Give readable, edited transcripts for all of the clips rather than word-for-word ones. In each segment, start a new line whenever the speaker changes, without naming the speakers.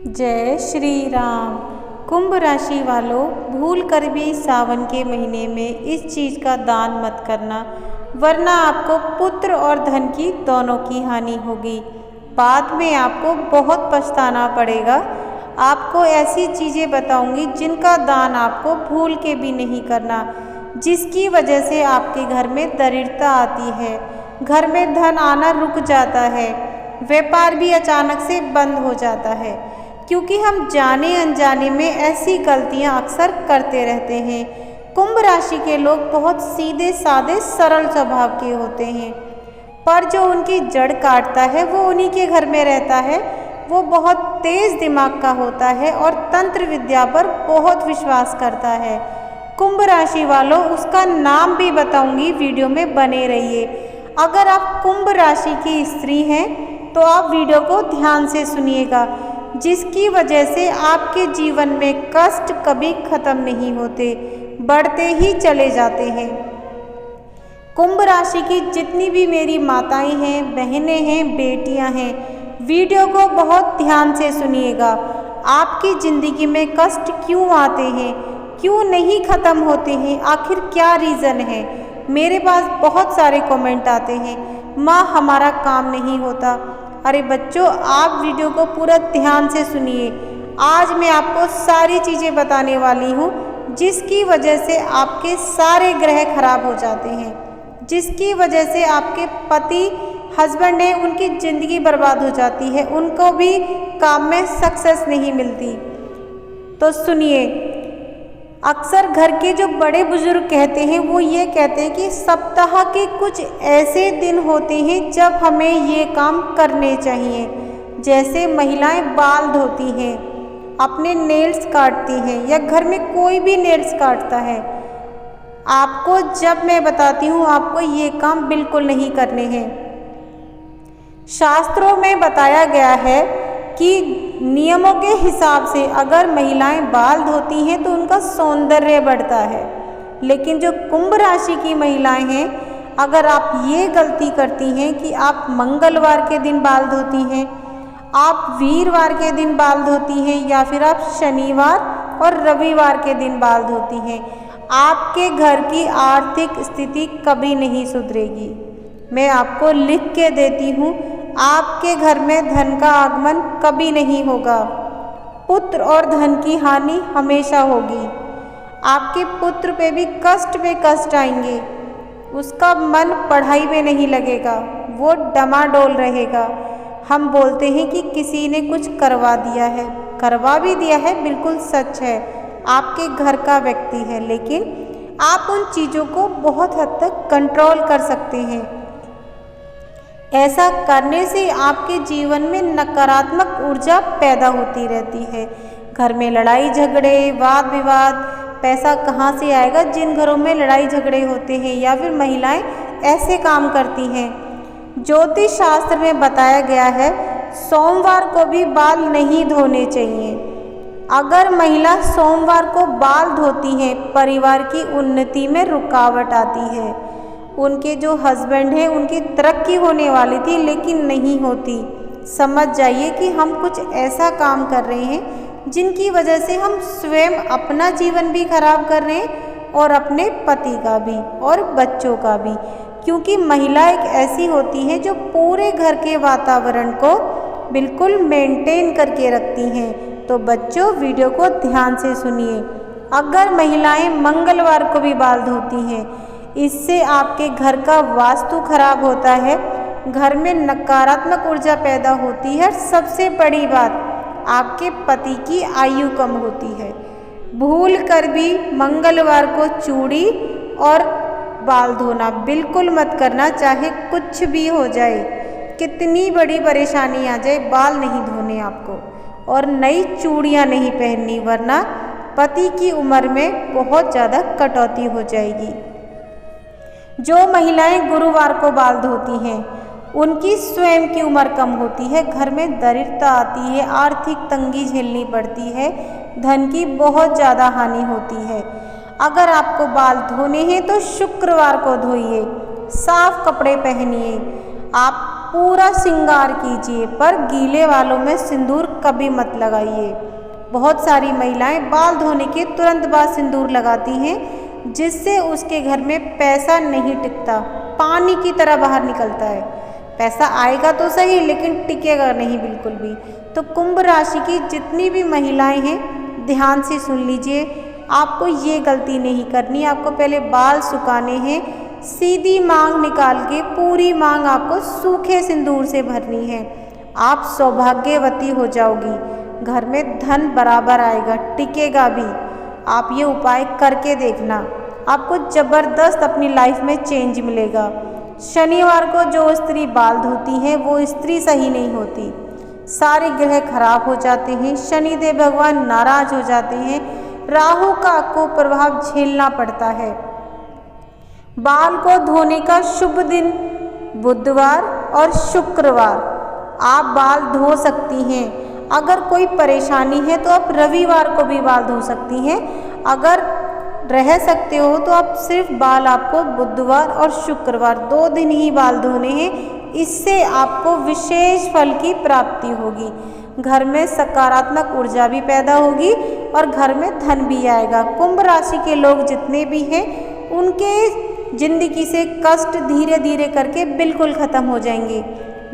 जय श्री राम। कुंभ राशि वालों, भूल कर भी सावन के महीने में इस चीज़ का दान मत करना, वरना आपको पुत्र और धन की दोनों की हानि होगी। बाद में आपको बहुत पछताना पड़ेगा। आपको ऐसी चीज़ें बताऊंगी जिनका दान आपको भूल के भी नहीं करना, जिसकी वजह से आपके घर में दरिद्रता आती है, घर में धन आना रुक जाता है, व्यापार भी अचानक से बंद हो जाता है। क्योंकि हम जाने अनजाने में ऐसी गलतियां अक्सर करते रहते हैं। कुंभ राशि के लोग बहुत सीधे साधे सरल स्वभाव के होते हैं, पर जो उनकी जड़ काटता है वो उन्हीं के घर में रहता है। वो बहुत तेज दिमाग का होता है और तंत्र विद्या पर बहुत विश्वास करता है। कुंभ राशि वालों, उसका नाम भी बताऊंगी, वीडियो में बने रहिए। अगर आप कुंभ राशि की स्त्री हैं तो आप वीडियो को ध्यान से सुनिएगा, जिसकी वजह से आपके जीवन में कष्ट कभी खत्म नहीं होते, बढ़ते ही चले जाते हैं। कुंभ राशि की जितनी भी मेरी माताएं हैं, बहनें हैं, बेटियां हैं, वीडियो को बहुत ध्यान से सुनिएगा। आपकी ज़िंदगी में कष्ट क्यों आते हैं, क्यों नहीं खत्म होते हैं, आखिर क्या रीज़न है। मेरे पास बहुत सारे कमेंट आते हैं, माँ हमारा काम नहीं होता। अरे बच्चों, आप वीडियो को पूरा ध्यान से सुनिए। आज मैं आपको सारी चीज़ें बताने वाली हूँ जिसकी वजह से आपके सारे ग्रह खराब हो जाते हैं, जिसकी वजह से आपके पति हस्बैंड हैं उनकी ज़िंदगी बर्बाद हो जाती है, उनको भी काम में सक्सेस नहीं मिलती। तो सुनिए, अक्सर घर के जो बड़े बुजुर्ग कहते हैं वो ये कहते हैं कि सप्ताह के कुछ ऐसे दिन होते हैं जब हमें ये काम करने चाहिए। जैसे महिलाएं बाल धोती हैं, अपने नेल्स काटती हैं, या घर में कोई भी नेल्स काटता है। आपको जब मैं बताती हूँ आपको ये काम बिल्कुल नहीं करने हैं। शास्त्रों में बताया गया है कि नियमों के हिसाब से अगर महिलाएं बाल धोती हैं तो उनका सौंदर्य बढ़ता है। लेकिन जो कुंभ राशि की महिलाएं हैं, अगर आप ये गलती करती हैं कि आप मंगलवार के दिन बाल धोती हैं, आप वीरवार के दिन बाल धोती हैं, या फिर आप शनिवार और रविवार के दिन बाल धोती हैं, आपके घर की आर्थिक स्थिति कभी नहीं सुधरेगी। मैं आपको लिख के देती हूँ, आपके घर में धन का आगमन कभी नहीं होगा। पुत्र और धन की हानि हमेशा होगी। आपके पुत्र पे भी कष्ट आएंगे, उसका मन पढ़ाई में नहीं लगेगा, वो डमाडोल रहेगा। हम बोलते हैं कि किसी ने कुछ करवा दिया है, करवा भी दिया है, बिल्कुल सच है, आपके घर का व्यक्ति है, लेकिन आप उन चीज़ों को बहुत हद तक कंट्रोल कर सकते हैं। ऐसा करने से आपके जीवन में नकारात्मक ऊर्जा पैदा होती रहती है। घर में लड़ाई झगड़े, वाद विवाद, पैसा कहाँ से आएगा। जिन घरों में लड़ाई झगड़े होते हैं या फिर महिलाएं ऐसे काम करती हैं, ज्योतिष शास्त्र में बताया गया है सोमवार को भी बाल नहीं धोने चाहिए। अगर महिला सोमवार को बाल धोती हैं, परिवार की उन्नति में रुकावट आती है। उनके जो हस्बैंड हैं उनकी तरक्की होने वाली थी लेकिन नहीं होती। समझ जाइए कि हम कुछ ऐसा काम कर रहे हैं जिनकी वजह से हम स्वयं अपना जीवन भी खराब कर रहे हैं और अपने पति का भी और बच्चों का भी। क्योंकि महिला एक ऐसी होती है जो पूरे घर के वातावरण को बिल्कुल मेंटेन करके रखती हैं। तो बच्चों, वीडियो को ध्यान से सुनिए। अगर महिलाएं मंगलवार को भी बाल धोती हैं, इससे आपके घर का वास्तु खराब होता है, घर में नकारात्मक ऊर्जा पैदा होती है। सबसे बड़ी बात, आपके पति की आयु कम होती है। भूल कर भी मंगलवार को चूड़ी और बाल धोना बिल्कुल मत करना, चाहे कुछ भी हो जाए, कितनी बड़ी परेशानी आ जाए, बाल नहीं धोने आपको, और नई चूड़ियाँ नहीं पहननी, वरना पति की उम्र में बहुत ज़्यादा कटौती हो जाएगी। जो महिलाएं गुरुवार को बाल धोती हैं उनकी स्वयं की उम्र कम होती है, घर में दरिद्रता आती है, आर्थिक तंगी झेलनी पड़ती है, धन की बहुत ज़्यादा हानि होती है। अगर आपको बाल धोने हैं तो शुक्रवार को धोइए, साफ कपड़े पहनिए। आप पूरा श्रृंगार कीजिए, पर गीले बालों में सिंदूर कभी मत लगाइए। बहुत सारी महिलाएं बाल धोने के तुरंत बाद सिंदूर लगाती हैं, जिससे उसके घर में पैसा नहीं टिकता, पानी की तरह बाहर निकलता है। पैसा आएगा तो सही, लेकिन टिकेगा नहीं बिल्कुल भी। तो कुंभ राशि की जितनी भी महिलाएं हैं, ध्यान से सुन लीजिए, आपको ये गलती नहीं करनी। आपको पहले बाल सुखाने हैं, सीधी मांग निकाल के पूरी मांग आपको सूखे सिंदूर से भरनी है। आप सौभाग्यवती हो जाओगी, घर में धन बराबर आएगा, टिकेगा भी। आप ये उपाय करके देखना, आपको ज़बरदस्त अपनी लाइफ में चेंज मिलेगा। शनिवार को जो स्त्री बाल धोती है वो स्त्री सही नहीं होती, सारे ग्रह खराब हो जाते हैं, शनिदेव भगवान नाराज हो जाते हैं, राहु का कुप्रभाव झेलना पड़ता है। बाल को धोने का शुभ दिन बुधवार और शुक्रवार आप बाल धो सकती हैं। अगर कोई परेशानी है तो आप रविवार को भी बाल धो सकती हैं। अगर रह सकते हो तो आप सिर्फ बाल आपको बुधवार और शुक्रवार 2 दिन ही बाल धोने हैं। इससे आपको विशेष फल की प्राप्ति होगी, घर में सकारात्मक ऊर्जा भी पैदा होगी और घर में धन भी आएगा। कुंभ राशि के लोग जितने भी हैं, उनके जिंदगी से कष्ट धीरे धीरे करके बिल्कुल ख़त्म हो जाएंगे।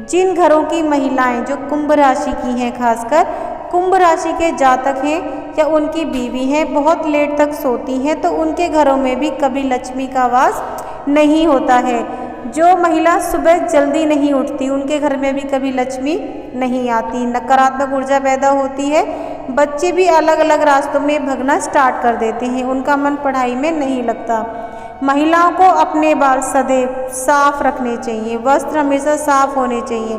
जिन घरों की महिलाएं जो कुंभ राशि की हैं, खासकर कुंभ राशि के जातक हैं या उनकी बीवी हैं, बहुत लेट तक सोती हैं, तो उनके घरों में भी कभी लक्ष्मी का वास नहीं होता है। जो महिला सुबह जल्दी नहीं उठती, उनके घर में भी कभी लक्ष्मी नहीं आती, नकारात्मक ऊर्जा पैदा होती है। बच्चे भी अलग अलग रास्तों में भगना स्टार्ट कर देते हैं, उनका मन पढ़ाई में नहीं लगता। महिलाओं को अपने बाल सदैव साफ रखने चाहिए, वस्त्र हमेशा साफ होने चाहिए,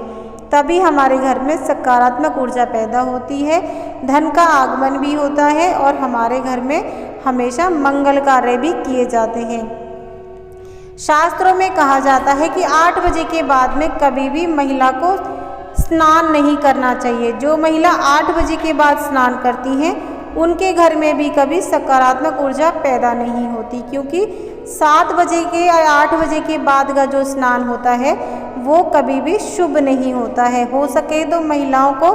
तभी हमारे घर में सकारात्मक ऊर्जा पैदा होती है, धन का आगमन भी होता है और हमारे घर में हमेशा मंगल कार्य भी किए जाते हैं। शास्त्रों में कहा जाता है कि 8 बजे के बाद में कभी भी महिला को स्नान नहीं करना चाहिए। जो महिला 8 बजे के बाद स्नान करती हैं, उनके घर में भी कभी सकारात्मक ऊर्जा पैदा नहीं होती, क्योंकि 7 बजे के या 8 बजे के बाद का जो स्नान होता है वो कभी भी शुभ नहीं होता है। हो सके तो महिलाओं को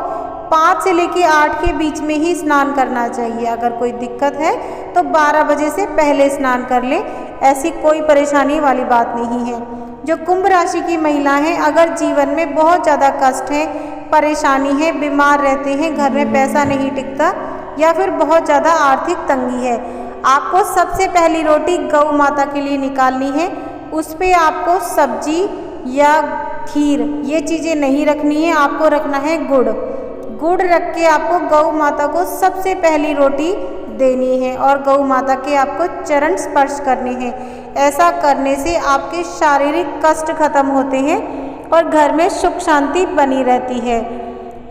5 से लेकर 8 के बीच में ही स्नान करना चाहिए। अगर कोई दिक्कत है तो 12 बजे से पहले स्नान कर लें, ऐसी कोई परेशानी वाली बात नहीं है। जो कुंभ राशि की महिला हैं, अगर जीवन में बहुत ज़्यादा कष्ट है, परेशानी है, बीमार रहते हैं, घर में पैसा नहीं टिकता या फिर बहुत ज़्यादा आर्थिक तंगी है, आपको सबसे पहली रोटी गौ माता के लिए निकालनी है। उस पर आपको सब्जी या खीर ये चीज़ें नहीं रखनी है, आपको रखना है गुड़। गुड़ रख के आपको गौ माता को सबसे पहली रोटी देनी है और गौ माता के आपको चरण स्पर्श करने हैं। ऐसा करने से आपके शारीरिक कष्ट खत्म होते हैं और घर में सुख शांति बनी रहती है।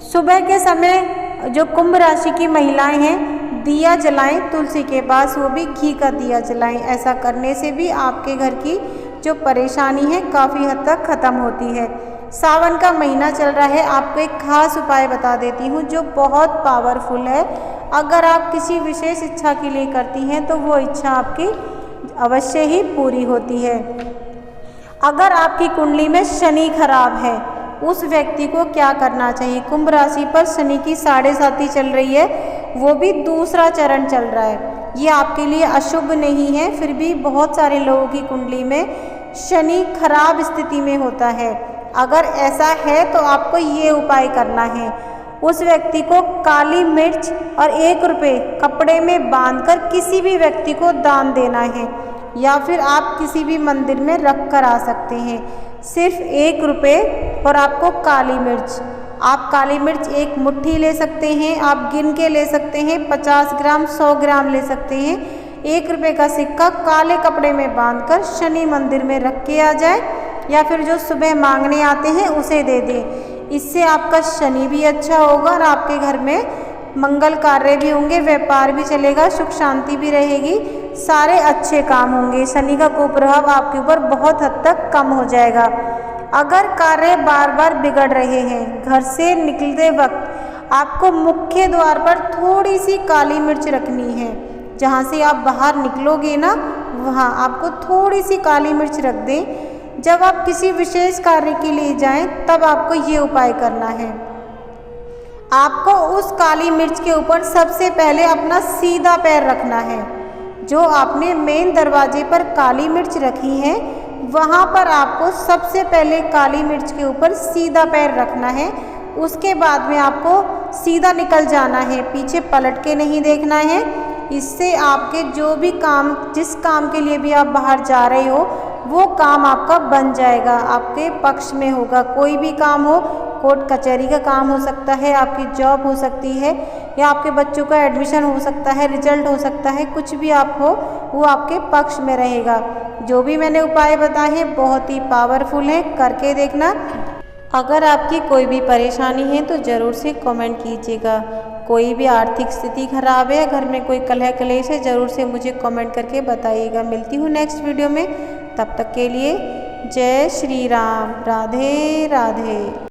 सुबह के समय जो कुंभ राशि की महिलाएं हैं, दिया जलाएं तुलसी के पास, वो भी घी का दिया जलाएं। ऐसा करने से भी आपके घर की जो परेशानी है काफ़ी हद तक ख़त्म होती है। सावन का महीना चल रहा है, आपको एक खास उपाय बता देती हूँ जो बहुत पावरफुल है। अगर आप किसी विशेष इच्छा के लिए करती हैं तो वो इच्छा आपकी अवश्य ही पूरी होती है। अगर आपकी कुंडली में शनि खराब है, उस व्यक्ति को क्या करना चाहिए? कुंभ राशि पर शनि की 7.5 चल रही है, वो भी दूसरा चरण चल रहा है। ये आपके लिए अशुभ नहीं है, फिर भी बहुत सारे लोगों की कुंडली में शनि खराब स्थिति में होता है। अगर ऐसा है तो आपको ये उपाय करना है, उस व्यक्ति को काली मिर्च और 1 रुपये कपड़े में बांधकर किसी भी व्यक्ति को दान देना है, या फिर आप किसी भी मंदिर में रख कर आ सकते हैं। सिर्फ 1 रुपये और आपको काली मिर्च, आप काली मिर्च 1 मुट्ठी ले सकते हैं, आप गिन के ले सकते हैं, 50 ग्राम 100 ग्राम ले सकते हैं। 1 रुपये का सिक्का काले कपड़े में बांधकर शनि मंदिर में रख के आ जाए, या फिर जो सुबह मांगने आते हैं उसे दे दें। इससे आपका शनि भी अच्छा होगा और आपके घर में मंगल कार्य भी होंगे, व्यापार भी चलेगा, सुख शांति भी रहेगी, सारे अच्छे काम होंगे। शनि का कुप्रभाव आपके ऊपर बहुत हद तक कम हो जाएगा। अगर कार्य बार बार बिगड़ रहे हैं, घर से निकलते वक्त आपको मुख्य द्वार पर थोड़ी सी काली मिर्च रखनी है। जहाँ से आप बाहर निकलोगे ना, वहाँ आपको थोड़ी सी काली मिर्च रख दें। जब आप किसी विशेष कार्य के लिए जाएं तब आपको ये उपाय करना है। आपको उस काली मिर्च के ऊपर सबसे पहले अपना सीधा पैर रखना है। जो आपने मेन दरवाजे पर काली मिर्च रखी है वहाँ पर आपको सबसे पहले काली मिर्च के ऊपर सीधा पैर रखना है। उसके बाद में आपको सीधा निकल जाना है, पीछे पलट के नहीं देखना है। इससे आपके जो भी काम, जिस काम के लिए भी आप बाहर जा रहे हो, वो काम आपका बन जाएगा, आपके पक्ष में होगा। कोई भी काम हो, कोर्ट कचहरी का काम हो सकता है, आपकी जॉब हो सकती है, या आपके बच्चों का एडमिशन हो सकता है, रिजल्ट हो सकता है, कुछ भी आप हो वो आपके पक्ष में रहेगा। जो भी मैंने उपाय बताए हैं बहुत ही पावरफुल है, करके देखना। अगर आपकी कोई भी परेशानी है तो ज़रूर से कमेंट कीजिएगा। कोई भी आर्थिक स्थिति खराब है, घर में कोई कलह कलेश है, ज़रूर से मुझे कमेंट करके बताइएगा। मिलती हूँ नेक्स्ट वीडियो में, तब तक के लिए जय श्री राम, राधे राधे।